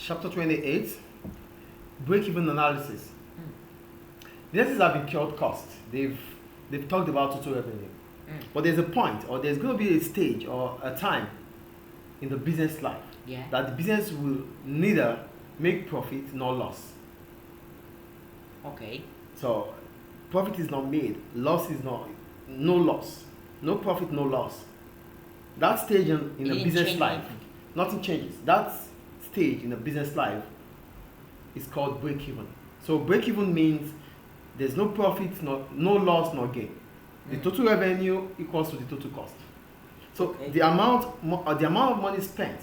chapter 28, break-even analysis. Businesses have incurred cost. They've talked about total revenue. But there's a point, or there's going to be a stage or a time in the business life that the business will neither make profit nor loss. Okay. So profit is not made, loss is not, no loss, no profit, no loss. That stage in a business life, nothing changes. That stage in a business life is called break-even. So break-even means there's no profit, no loss, no gain. The total revenue equals to the total cost. So the amount of money spent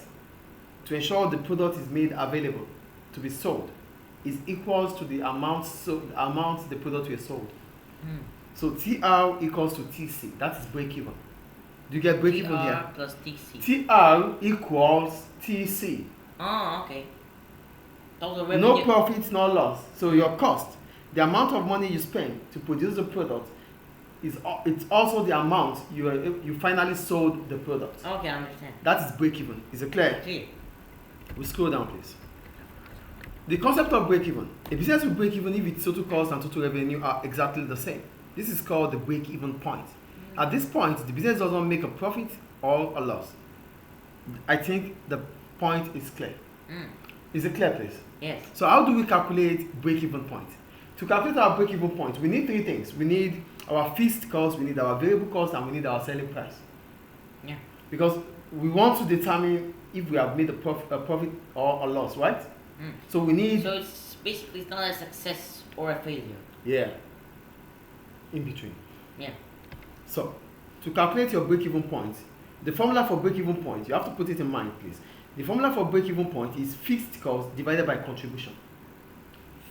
to ensure the product is made available to be sold is equals to the amount the product was sold. So TR equals to TC. That is break-even. Do you get break-even here? TR plus TC. TR equals TC. Oh, okay. Total revenue. No profit, no loss. So your cost, the amount of money you spend to produce the product, it's also the amount you finally sold the product. Okay, I understand. That is break-even. Is it clear? Clear. We scroll down, please. The concept of break-even. A business will break even if its total cost and total revenue are exactly the same. This is called the break-even point. At this point, the business doesn't make a profit or a loss. I think the point is clear. Is it clear, please? Yes. So how do we calculate break-even point? To calculate our break-even point, we need three things. We need our fixed cost, we need our variable cost, and we need our selling price. Yeah. Because we want to determine if we have made a profit or a loss, right? So we need... So it's basically not a success or a failure. Yeah. In between. Yeah. So, to calculate your break-even point, the formula for break-even point, you have to put it in mind, please. The formula for break-even point is fixed cost divided by contribution.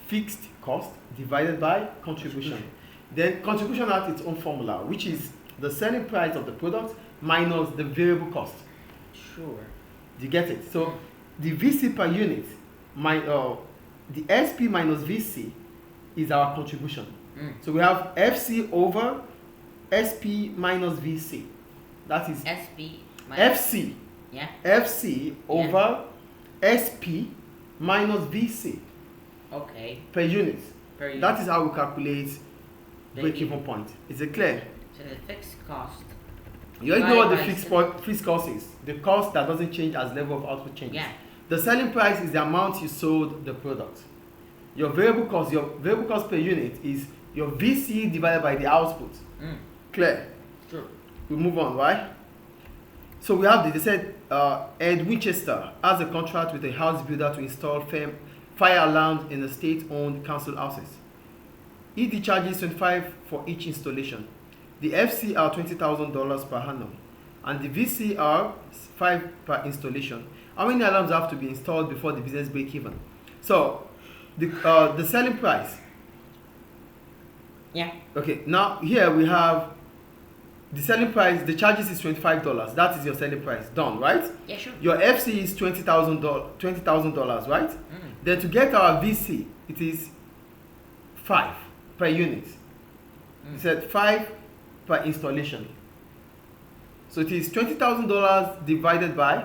Fixed cost divided by contribution. Then contribution has its own formula, which is the selling price of the product minus the variable cost. Sure. Do you get it? So the VC per unit, the SP minus VC is our contribution. So we have FC over SP minus VC. That is SP minus FC. Yeah. FC over SP minus VC. Okay. Per unit. Per unit. That is how we calculate break-even point. Is it clear? So the fixed cost. You already know what the fixed cost is. The cost that doesn't change as level of output changes. Yeah. The selling price is the amount you sold the product. Your variable cost per unit is your VC divided by the output. Clear? Sure. We move on, right? So we have they said Ed Winchester has a contract with a house builder to install fire alarms in the state-owned council houses. ED charges $25 for each installation. The FC are $20,000 per annum, and the VC are $5 per installation. How many alarms have to be installed before the business break even? So the selling price. Yeah. Okay. Now here we have the selling price. The charges is $25. That is your selling price. Done, right? Yeah, sure. Your FC is $20,000, right? Then to get our VC, it is $5 per unit. It said $5 per installation. So it is $20,000 divided by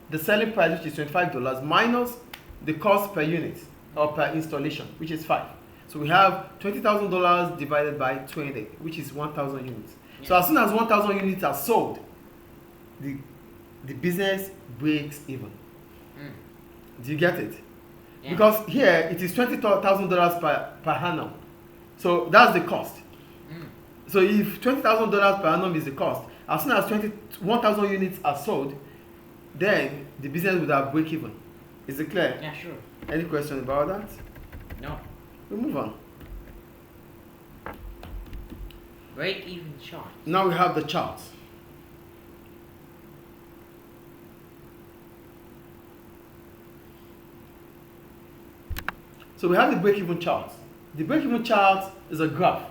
the selling price, which is $25, minus the cost per unit or per installation, which is $5. So we have $20,000 divided by 20, which is 1,000 units. Yeah. So as soon as 1,000 units are sold, the business breaks even. Do you get it? Yeah. Because here it is $20,000 per annum. So that's the cost. So if $20,000 per annum is the cost, as soon as 1,000 units are sold, then the business would have break even. Is it clear? Yeah, sure. Any question about that? No. We move on. Break even chart. Now we have the chart. So we have the break-even chart. The break-even chart is a graph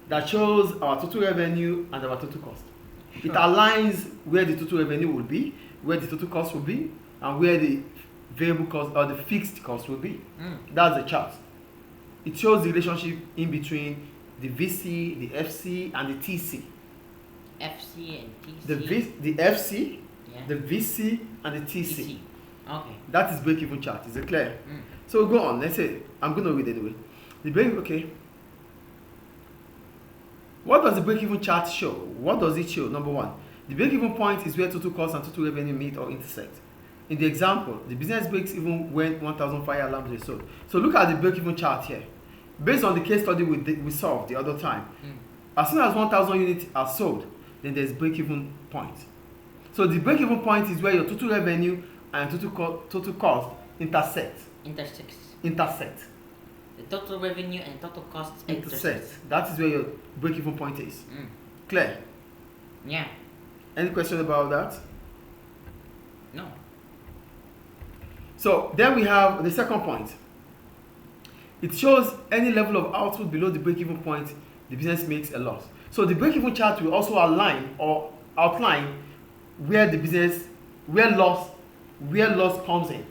that shows our total revenue and our total cost. Sure. It aligns where the total revenue will be, where the total cost will be, and where the variable cost or the fixed cost will be. That's the chart. It shows the relationship in between the VC, the FC, and the TC. FC and TC. The FC, yeah. the VC, and the TC. Okay. That is break-even chart. Is it clear? Mm. So go on. Let's say I'm going to read anyway. The break. Okay. What does the break-even chart show? What does it show? Number one, the break-even point is where total cost and total revenue meet or intersect. In the example, the business breaks even when 1,000 fire alarms were sold. So look at the break-even chart here. Based on the case study we solved the other time, as soon as 1,000 units are sold, then there's break-even point. So the break-even point is where your total revenue and total cost intersect. Intersect. The total revenue and total costs intersect. That is where your break-even point is. Clear? Yeah. Any question about that? No. So then we have the second point. It shows any level of output below the break-even point, the business makes a loss. So the break-even chart will also align or outline where loss comes in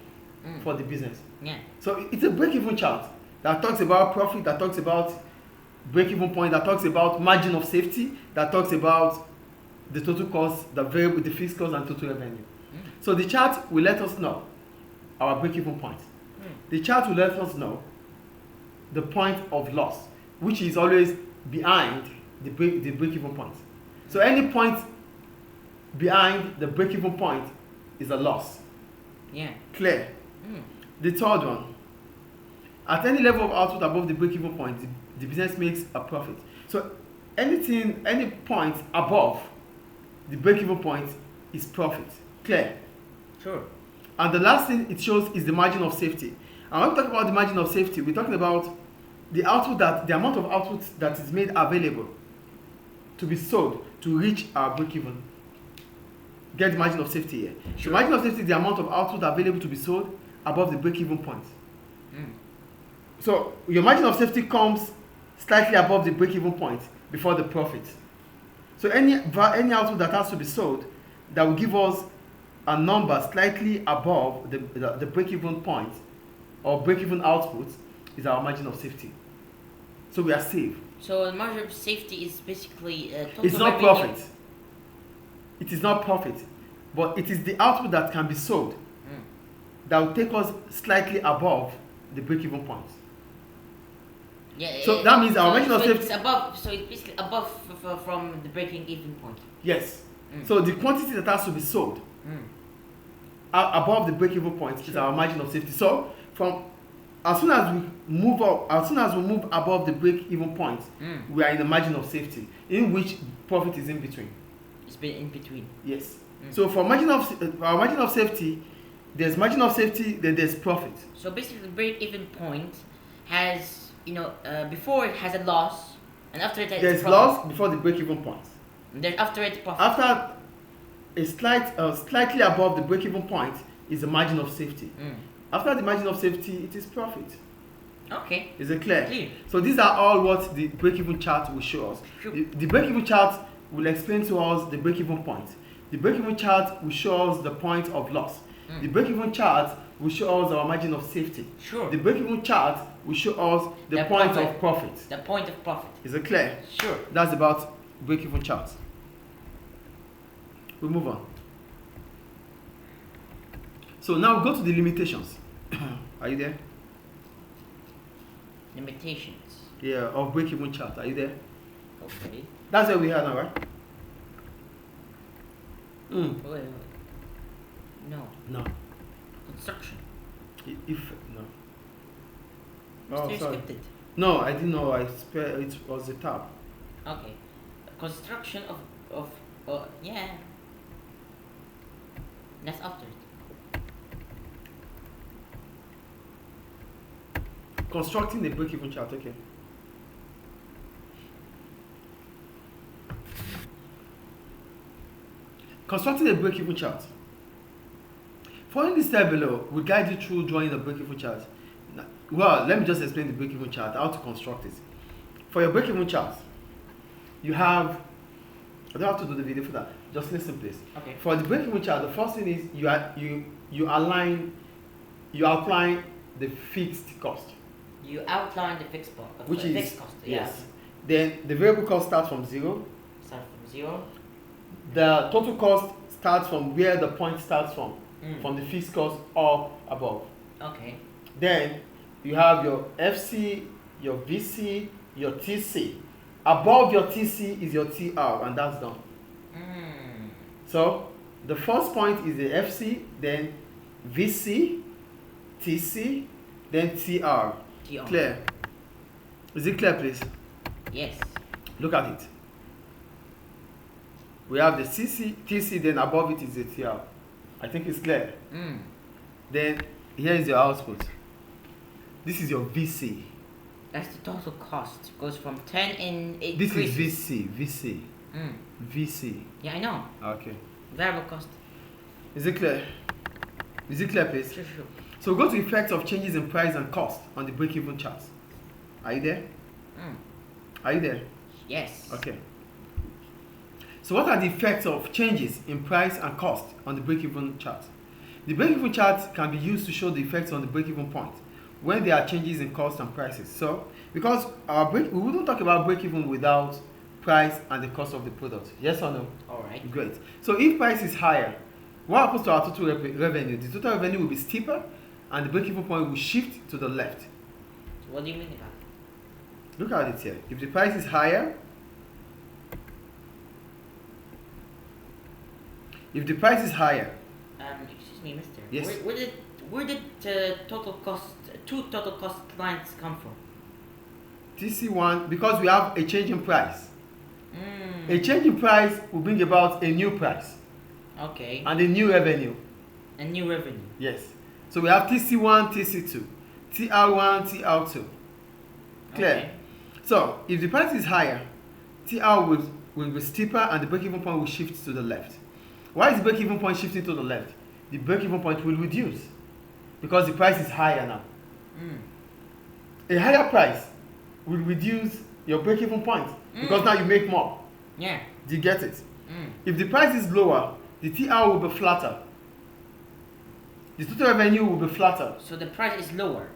for the business. Yeah. So it's a break-even chart that talks about profit, that talks about break-even point, that talks about margin of safety, that talks about the total cost, the variable, the fixed cost, and total revenue. So the chart will let us know our break-even point. The chart will let us know the point of loss, which is always behind the break-even point. So any point behind the break-even point is a loss. Yeah. Clear? The third one. At any level of output above the break-even point, the business makes a profit. So any point above the break-even point is profit. Clear? Sure. And the last thing it shows is the margin of safety. And when we talk about the margin of safety, we're talking about the amount of output that is made available to be sold to reach our break-even. Get the margin of safety here. Sure. The margin of safety is the amount of output available to be sold above the break-even point. So your margin of safety comes slightly above the break-even point before the profit. So any output that has to be sold that will give us a number slightly above the break-even point or break-even output is our margin of safety. So we are safe. So the margin of safety is basically total It's not revenue. profit. It is not profit, but it is the output that can be sold that will take us slightly above the break-even point. Yeah. So that means our margin of safety. It's above. So it's basically above from the breaking even point. Yes. So the quantity that has to be sold above the break-even point is our margin of safety. So as soon as we move above the break-even point, we are in the margin of safety, in which profit is in between. It's been in between. Yes. So for our margin of safety, there's margin of safety, then there's profit. So basically, the break-even point has, before it has a loss, and after it has there's profit. loss before the break-even point. And then after it profit. After a slightly above the break-even point is the margin of safety. After the margin of safety, it is profit. Okay. Is it clear? Clear. So these are all what the break-even chart will show us. Sure. The break-even chart will explain to us the break-even point. The break-even chart will show us the point of loss. The break-even chart will show us our margin of safety. Sure. The break-even chart will show us the point of profit. The point of profit. Is it clear? Sure. That's about break-even charts. We move on. So now we go to the limitations. Are you there? Limitations. Yeah, of break-even chart. Are you there? Okay. That's where we are now, right? Wait. No. No. Construction. If no. Mr. Oh, sorry. Scripted. No, I didn't know. It was a tab. Okay. Construction of yeah. That's after it. Constructing the break-even chart. Okay. Constructing a break-even chart. Following the step below will guide you through drawing a break-even chart. Well, let me just explain the break-even chart, how to construct it. For your break-even chart, you have, I don't have to do the video for that, just listen please. Okay. For the break-even chart, the first thing is you outline the fixed cost. You outline the fixed cost. Which is, fixed cost. yes. Then the variable cost starts from 0. Start from 0. The total cost starts from where the point starts from. from the fixed cost up above. Okay. Then you have your FC, your VC, your TC. Above your TC is your TR, and that's done. So the first point is the FC, then VC, TC, then TR. Clear? Is it clear, please? Yes. Look at it. We have the CC, TC, then above it is the TR. I think it's clear. Then here is your output. This is your VC. That's the total cost. Goes from 10 and it This increases. is VC. VC. Yeah, I know. Okay. Variable cost. Is it clear? Is it clear, please? Sure. So go to effects of changes in price and cost on the break-even chart. Are you there? Are you there? Yes. Okay. So what are the effects of changes in price and cost on the break-even chart? The break-even chart can be used to show the effects on the break-even point when there are changes in cost and prices. So, because we wouldn't talk about break-even without price and the cost of the product. Yes or no? All right. Great. So if price is higher, what happens to our total revenue? The total revenue will be steeper and the break-even point will shift to the left. So what do you mean about it? Look at it here. If the price is higher, Excuse me, mister. Yes. Where did total cost, two total cost lines come from? TC1, because we have a change in price. A change in price will bring about a new price. Okay. And a new revenue. A new revenue. Yes. So we have TC1, TC2, TR1, TR2. Clear? Okay. So if the price is higher, TR will be steeper and the break-even point will shift to the left. Why is the break-even point shifting to the left? The break-even point will reduce because the price is higher now. A higher price will reduce your break-even point because now you make more. Yeah. Do you get it? If the price is lower, the TR will be flatter. The total revenue will be flatter. So the price is lower,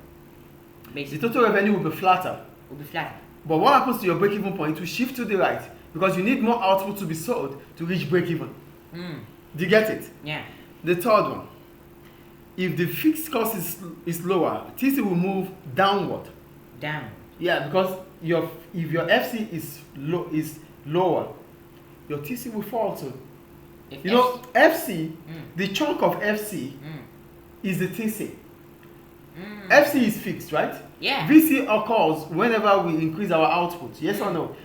basically. The total revenue will be flatter. Will be flatter. But what happens to your break-even point? It will shift to the right because you need more output to be sold to reach break-even. Do you get it? Yeah. The third one. If the fixed cost is lower, TC will move downward. Down. Yeah, because if your FC is lower, your TC will fall too. If You know, FC, the chunk of FC is the TC. FC is fixed, right? Yeah. VC occurs whenever we increase our output. Yes or no?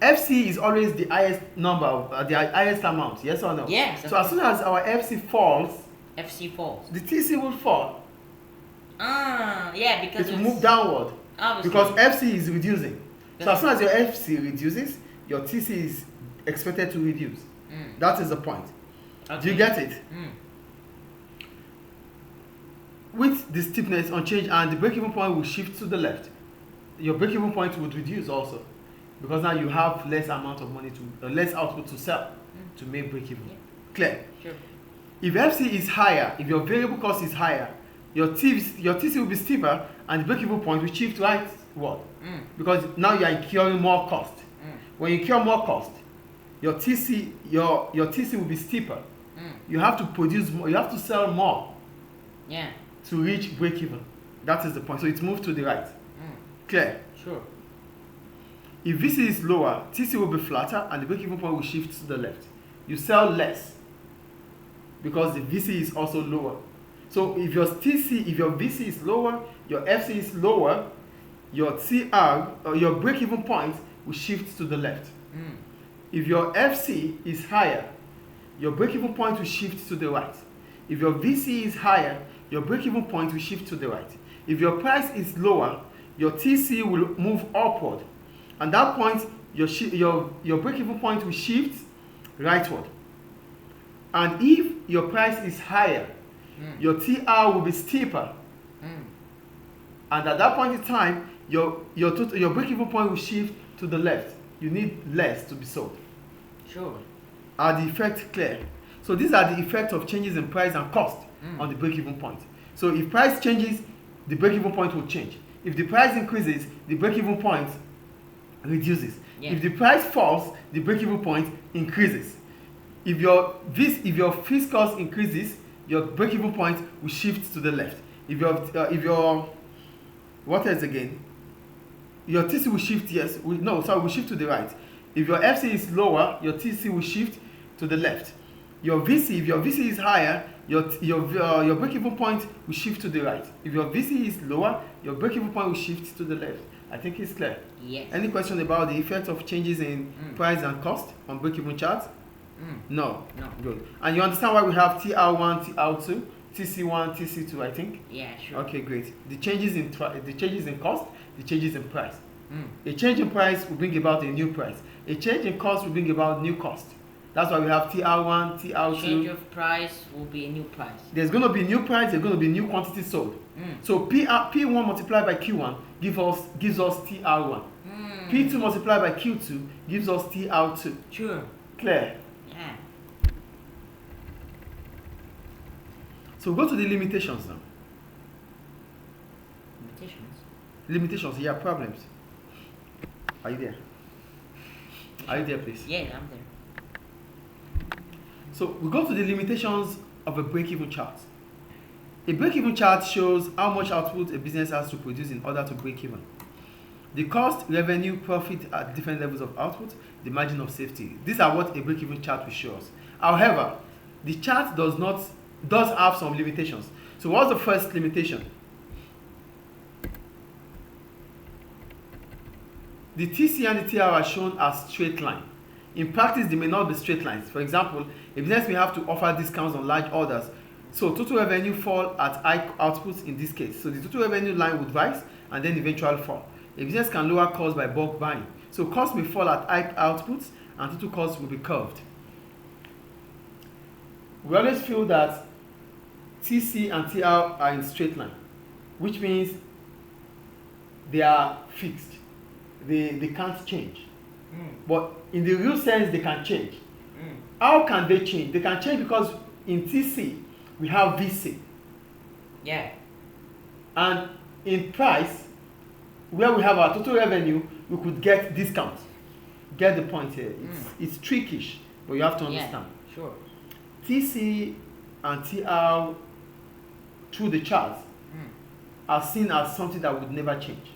FC is always the highest number, the highest amount. Yes or no? Yes. So as soon as our FC falls, FC falls. the TC will fall. Yeah, because It will move downward. Obviously. Because FC is reducing. So as soon as your FC reduces, your TC is expected to reduce. That is the point. Okay. Do you get it? With the steepness on change and the break-even point will shift to the left, your break-even point would reduce also, because now you have less amount of money less output to sell to make break-even. Yeah. Clear? Sure. If FC is higher, if your variable cost is higher, your TC will be steeper and the break-even point will shift rightward, because now you are incurring more cost. When you incur more cost, your TC will be steeper. You have to produce more, you have to sell more. Yeah. To reach break-even. That is the point. So it moves to the right. Clear? Sure. If VC is lower, TC will be flatter and the break-even point will shift to the left. You sell less because the VC is also lower. So if your VC is lower, your FC is lower, your TR or your break-even point will shift to the left. If your FC is higher, your break-even point will shift to the right. If your VC is higher, your break-even point will shift to the right. If your price is lower, your TC will move upward. At that point, your break-even point will shift rightward. And if your price is higher, your TR will be steeper. And at that point in time, your break-even point will shift to the left. You need less to be sold. Sure. Are the effects clear? So these are the effects of changes in price and cost on the break-even point. So if price changes, the break-even point will change. If the price increases, the break-even point reduces. Yeah. If the price falls, the break-even point increases. If your fixed cost increases, your break-even point will shift to the left. If your what else again? Your TC will shift, will shift to the right. If your FC is lower, your TC will shift to the left. Your VC, if your VC is higher, your break-even point will shift to the right. If your VC is lower, your break-even point will shift to the left. I think it's clear. Yes. Any question about the effect of changes in price and cost on break-even charts? No. No. Good. And you understand why we have TR1, TR2, TC1, TC2, I think? Yeah, sure. Okay, great. The changes in cost, the changes in price. A change in price will bring about a new price. A change in cost will bring about new cost. That's why we have TR1, TR2. Change of price will be a new price. There's going to be new price, there's going to be new quantity sold. So P1 multiplied by Q1 gives us TR1. P2 multiplied by Q2 gives us TR2. Sure. Clear? Yeah. So go to the limitations now. Limitations? Yeah, problems. Are you there? Are you there, please? Yeah, I'm there. So we go to the limitations of a break-even chart. A break-even chart shows how much output a business has to produce in order to break even. The cost, revenue, profit at different levels of output, the margin of safety. These are what a break-even chart will show us. However, the chart does have some limitations. So what's the first limitation? The TC and the TR are shown as straight line. In practice, they may not be straight lines. For example, a business may have to offer discounts on large orders. So total revenue fall at high outputs in this case. So the total revenue line would rise and then eventually fall. A business can lower costs by bulk buying. So costs may fall at high outputs and total costs will be curved. We always feel that TC and TR are in straight line, which means they are fixed. They can't change. But in the real sense, they can change. How can they change? They can change because in TC, we have VC. Yeah. And in price, where we have our total revenue, we could get discounts. Get the point here. It's trickish, but you have to understand. Yeah, sure. TC and TR through the charts are seen as something that would never change.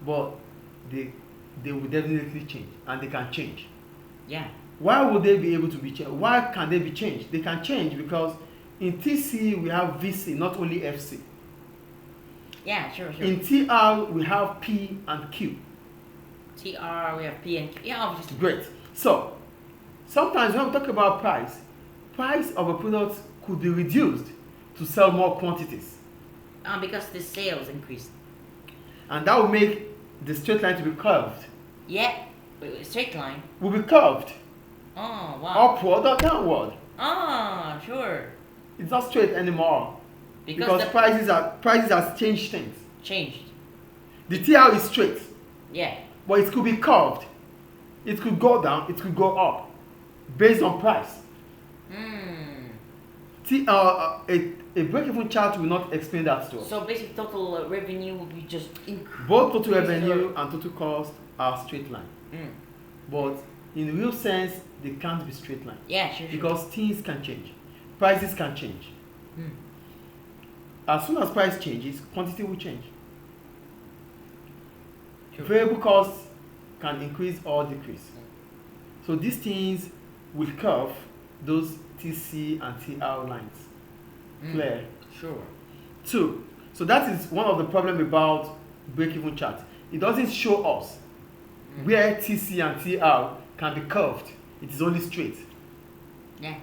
But they will definitely change, and they can change. Yeah. Why would they be able to be changed? Why can they be changed? They can change because in TC we have VC, not only FC. Yeah, sure. In TR we have P and Q. TR we have P and Q. Yeah, obviously. Great. So sometimes when we talk about price of a product could be reduced to sell more quantities. Because the sales increased. And that will make the straight line to be curved. Yeah, straight line. Will be curved. Oh, wow. Upward or downward. Ah, sure. It's not straight anymore. Because the prices has changed things. Changed. The TR is straight. Yeah. But it could be curved. It could go down, it could go up. Based on price. A break-even chart will not explain that to us. So basically total revenue will be just increased. Both total revenue and total cost are straight line. But in real sense, they can't be straight line. Yeah, sure. Because things can change. Prices can change. As soon as price changes, quantity will change. Sure. Variable costs can increase or decrease. So these things will curve those TC and TR lines. Clear? Sure. 2. So that is one of the problems about break-even chart. It doesn't show us where TC and TR can be curved. It is only straight. Yeah.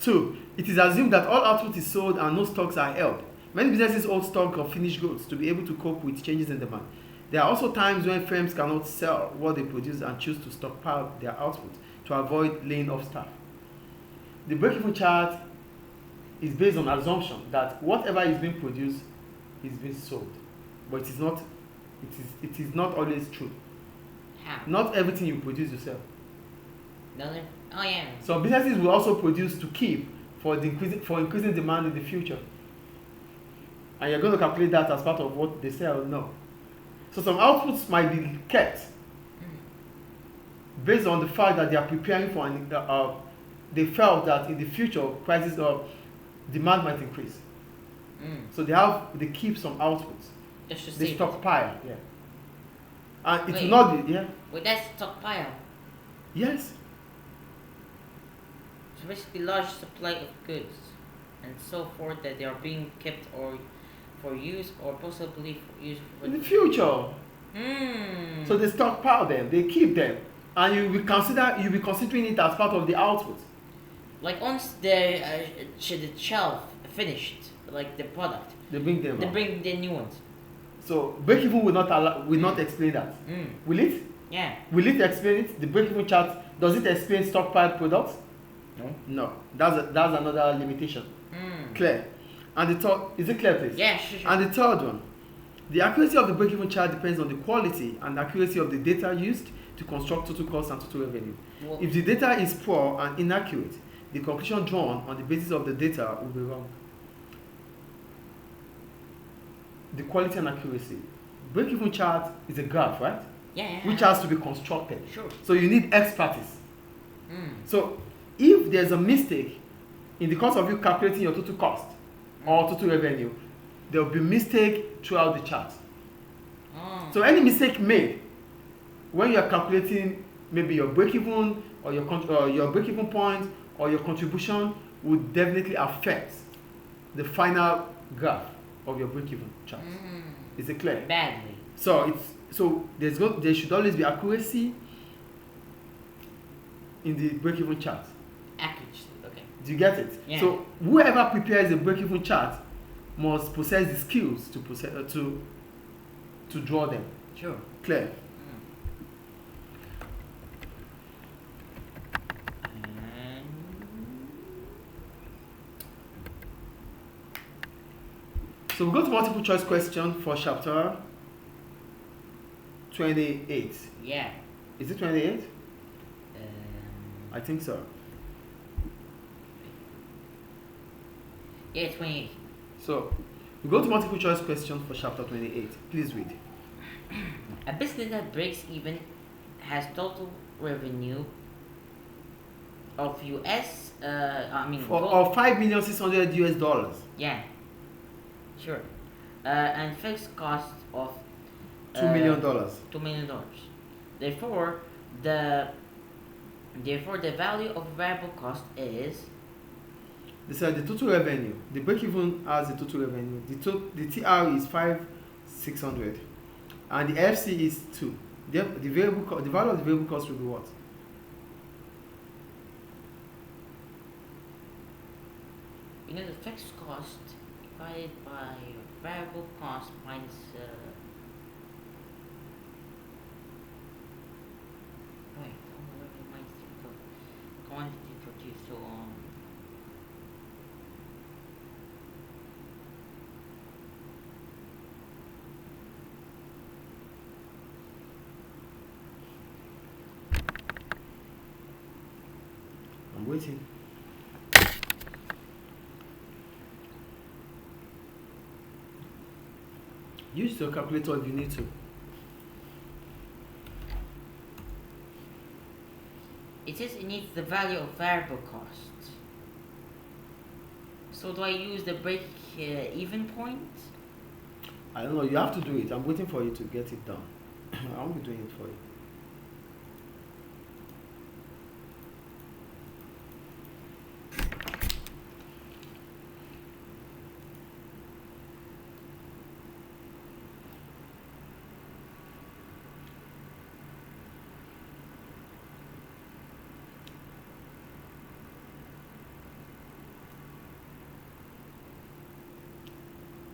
2. It is assumed that all output is sold and no stocks are held. Many businesses hold stock of finished goods to be able to cope with changes in demand. There are also times when firms cannot sell what they produce and choose to stockpile their output to avoid laying off staff. The break-even chart is based on assumption that whatever is being produced is being sold, but it is not. It is not always true. How? Not everything you produce you sell. Does it? Oh yeah. Some businesses will also produce to keep for increasing demand in the future, and you're going to calculate that as part of what they sell. No. So some outputs might be kept based on the fact that they are preparing for they felt that in the future prices demand might increase. So they keep some outputs. Just to They save it. stockpile, yeah. And it Wait. will not be, yeah. Well, that's stockpile. Yes. So basically, large supply of goods and so forth that they are being kept or for use or possibly for use for In the future. So they stockpile them, they keep them, and you'll be considering it as part of the output. Like once the shelf finished, like the product, They bring them they out. bring the new ones. So break-even will not explain that. Will it? Yeah. Will it explain it? The break-even chart, does it explain stockpiled products? No. No. That's another limitation. Clear. And the third, is it clear, please? Yeah, sure. And the third one, the accuracy of the break-even chart depends on the quality and accuracy of the data used to construct total cost and total revenue. Well, If the data is poor and inaccurate, the conclusion drawn on the basis of the data will be wrong. The quality and accuracy. Break-even chart is a graph, right? yeah. Which has to be constructed. Sure. So you need expertise. So if there's a mistake in the course of you calculating your total cost or total revenue, there will be mistake throughout the chart. So any mistake made when you are calculating maybe your break-even or your break-even point or your contribution would definitely affect the final graph of your break-even chart. Is it clear? Badly. So there should always be accuracy in the break-even chart. Accuracy. Okay. Do you get it? Yeah. So whoever prepares a break-even chart must possess the skills to draw them. Sure. Clear? So we go to multiple choice question for chapter 28. Yeah. Is it 28? I think so. Yeah, 28. So we go to multiple choice question for chapter 28. Please read. A business that breaks even has total revenue of Or $5,600,000. Yeah. Sure. And fixed cost of $2 million. $2 million. Therefore, the value of variable cost is. They said the total revenue. The break-even has the total revenue. The TR is 5,600, and the FC is 2. The value of the variable cost will be what? The fixed cost divided by variable cost minus. Minus quantity produced. So I'm waiting. Use your calculator if you need to. it says it needs the value of variable cost. So do I use the break even point? I don't know. You have to do it. I'm waiting for you to get it done. I won't be doing it for you.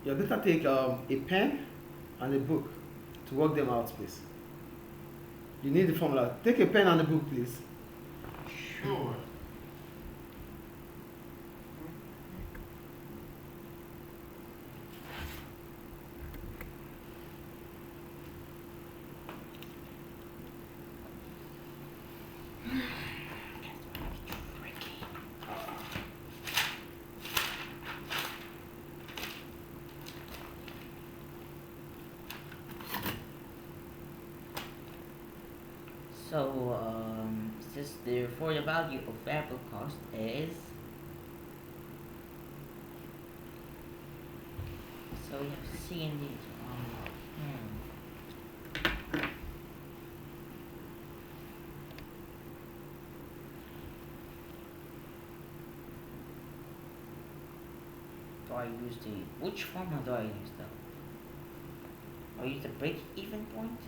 You better take a pen and a book to work them out, please. You need the formula. Take a pen and a book, please. Sure. So, since therefore the value of variable cost is So we have C and D. Do I use which formula do I use though? I use the break even point?